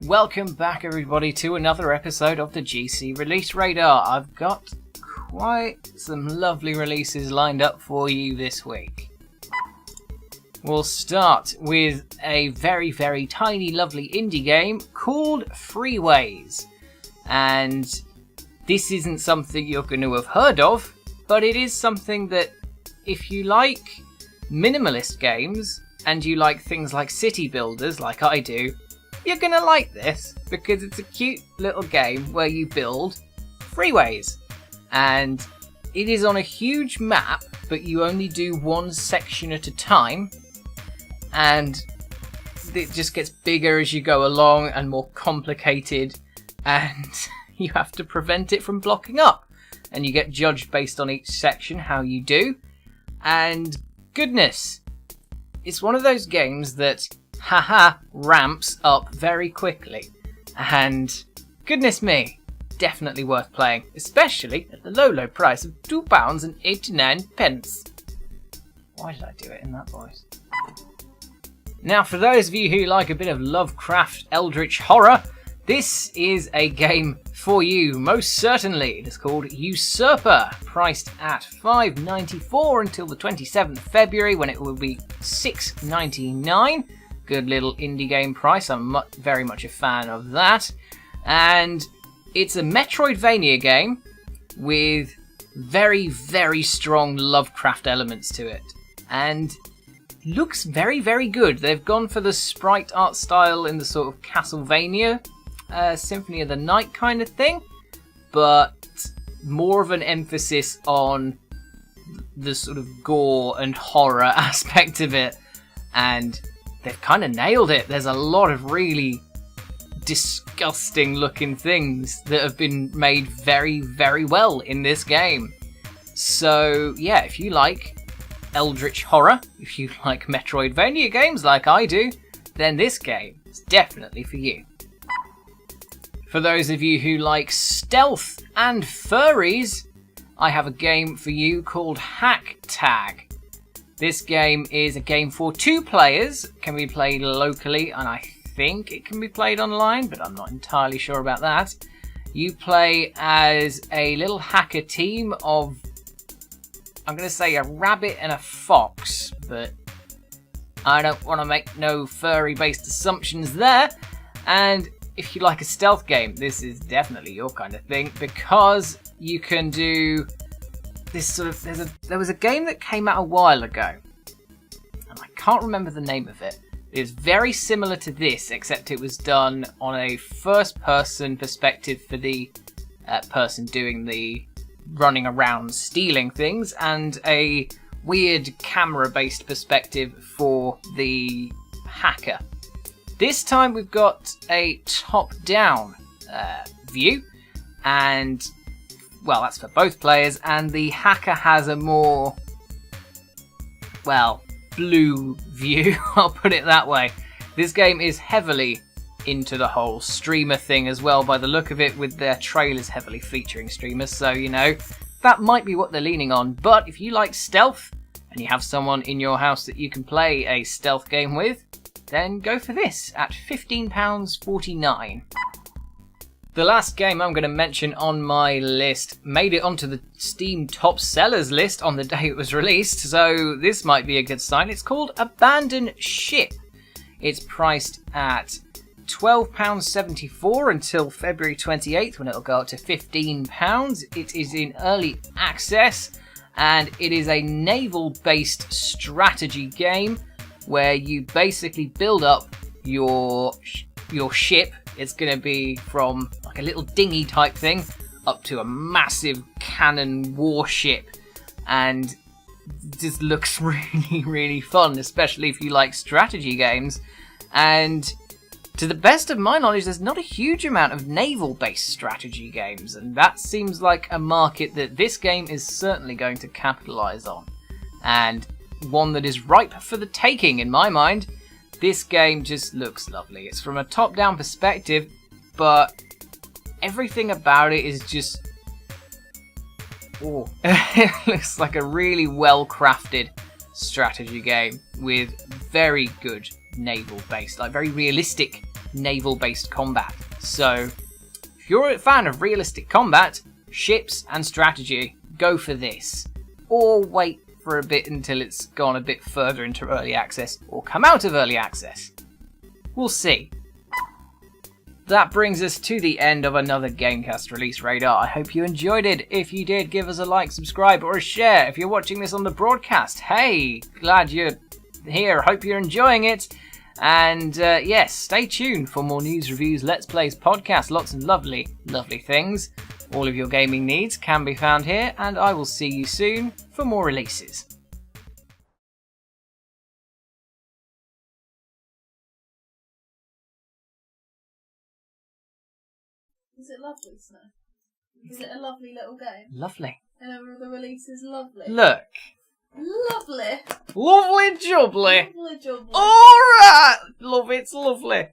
Welcome back everybody to another episode of the GC Release Radar. I've got quite some lovely releases lined up for you this week. We'll start with a very, very tiny, lovely indie game called Freeways. And this isn't something you're going to have heard of, but it is something that if you like minimalist games and you like things like city builders like I do, you're going to like this because it's a cute little game where you build freeways. And it is on a huge map, but you only do one section at a time. And it just gets bigger as you go along and more complicated. And you have to prevent it from blocking up. And you get judged based on each section how you do. And goodness, it's one of those games that ramps up very quickly. And goodness me, definitely worth playing, especially at the low price of £2.89. Why did I do it in that voice? Now, for those of you who like a bit of Lovecraft eldritch horror, this is a game for you, most certainly. It is called Usurper, priced at $5.94 until the 27th of February, when it will be $6.99. Good little indie game price. I'm very much a fan of that. And it's a Metroidvania game with very, very strong Lovecraft elements to it. And looks very, very good. They've gone for the sprite art style in the sort of Castlevania, Symphony of the Night kind of thing, but more of an emphasis on the sort of gore and horror aspect of it. And they've kind of nailed it. There's a lot of really disgusting looking things that have been made very, very well in this game. So yeah, if you like eldritch horror, if you like Metroidvania games like I do, then this game is definitely for you. For those of you who like stealth and furries, I have a game for you called Hack Tag. This game is a game for 2 players, can be played locally, and I think it can be played online, but I'm not entirely sure about that. You play as a little hacker team of, I'm going to say a rabbit and a fox, but I don't want to make no furry-based assumptions there. And if you like a stealth game, this is definitely your kind of thing, because you can do this sort of... There was a game that came out a while ago, and I can't remember the name of it. It was very similar to this, except it was done on a first-person perspective for the person doing the running around stealing things, and a weird camera-based perspective for the hacker. This time we've got a top-down view, and well, that's for both players, and the hacker has a more, well, blue view, I'll put it that way. This game is heavily into the whole streamer thing as well, by the look of it, with their trailers heavily featuring streamers, so you know, that might be what they're leaning on. But if you like stealth, and you have someone in your house that you can play a stealth game with, then go for this at £15.49. The last game I'm going to mention on my list made it onto the Steam top sellers list on the day it was released, so this might be a good sign. It's called Abandon Ship. It's priced at £12.74 until February 28th, when it'll go up to £15. It is in early access, and it is a naval-based strategy game where you basically build up your ship. It's going to be from like a little dinghy type thing up to a massive cannon warship, and just looks really, really fun, especially if you like strategy games. And to the best of my knowledge, there's not a huge amount of naval-based strategy games, and that seems like a market that this game is certainly going to capitalize on, and one that is ripe for the taking in my mind. This game just looks lovely. It's from a top-down perspective, but everything about it is just... it looks like a really well-crafted strategy game with very good naval base, like very realistic naval-based combat. So, if you're a fan of realistic combat, ships and strategy, go for this. Or wait for a bit until it's gone a bit further into early access, or come out of early access. We'll see. That brings us to the end of another GameCast Release Radar. I hope you enjoyed it. If you did, give us a like, subscribe, or a share. If you're watching this on the broadcast, hey, glad you're here. Hope you're enjoying it. And yes, stay tuned for more news, reviews, Let's Plays, podcasts, lots of lovely, lovely things. All of your gaming needs can be found here, and I will see you soon for more releases. Is it lovely, Snow? Is it a lovely little game? Lovely. And the release is lovely. Look. Lovely. Lovely jubbly. Lovely jubbly. Alright. Love it's lovely.